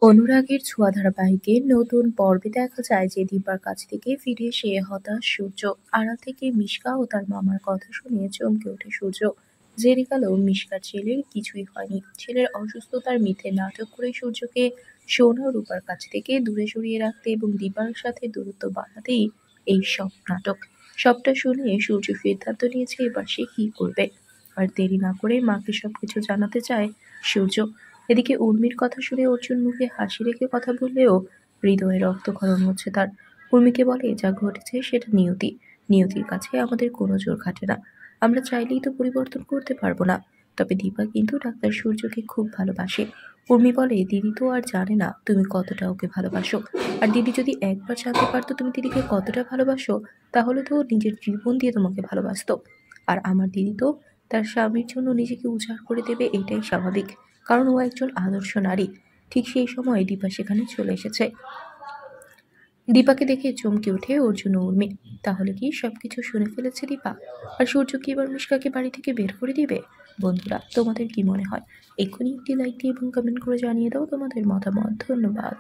অনুরাগের ছোঁয়া ধারাবাহিকের নতুন পর্বে দেখা যায় যে দীপার কাছ থেকে ফিরে এসে হতাশ সূর্য। আড়াল থেকে মিশকা ও তার মামার কথা শুনে চমকে ওঠে সূর্য। জেনে গেল মিশকার ছেলের কিছুই হয়নি। ছেলের অসুস্থতার মিথ্যে নাটক করে সূর্যকে সোনা ও রূপার কাছ থেকে দূরে সরিয়ে রাখতে এবং দীপার সাথে দূরত্ব বাড়াতেই এই সব নাটক। সবটা শুনে সূর্য সিদ্ধান্ত নিয়েছে এবার সে কি করবে। আর দেরি না করে মাকে সবকিছু জানাতে চায় সূর্য। এদিকে উর্মির কথা শুনে অর্জুন মুখে হাসি রেখে কথা বললেও হৃদয়ে রক্তক্ষরণ হচ্ছে তার। উর্মিকে বলে যা ঘটেছে সেটা নিয়তি। নিয়তির কাছে আমাদের কোনো জোর খাটে না। আমরা চাইলেই তো পরিবর্তন করতে পারবো না। তবে দীপা কিন্তু ডাক্তার সূর্যকে খুব ভালোবাসে। উর্মি বলে দিদি তো আর জানে না তুমি কতটা ওকে ভালোবাসো। আর দিদি যদি একবার জানতে পারতো তুমি দিদিকে কতটা ভালোবাসো, তাহলে তো ও নিজের জীবন দিয়ে তোমাকে ভালোবাসতো। আর আমার দিদি তো তার স্বামীর জন্য নিজেকে উজাড় করে দেবে, এটাই স্বাভাবিক। কারণ ও একজন আদর্শ নারী। ঠিক সেই সময় দীপা সেখানে চলে এসেছে। দীপাকে দেখে চমকে ওঠে অর্জুন ও উর্মি। তাহলে কি সবকিছু শুনে ফেলেছে দীপা? আর সূর্য কি এবার মিশকাকে বাড়ি থেকে বের করে দিবে? বন্ধুরা, তোমাদের কি মনে হয়? এক্ষুনি একটি লাইক দিয়ে এবং কমেন্ট করে জানিয়ে দাও তোমাদের মতামত। ধন্যবাদ।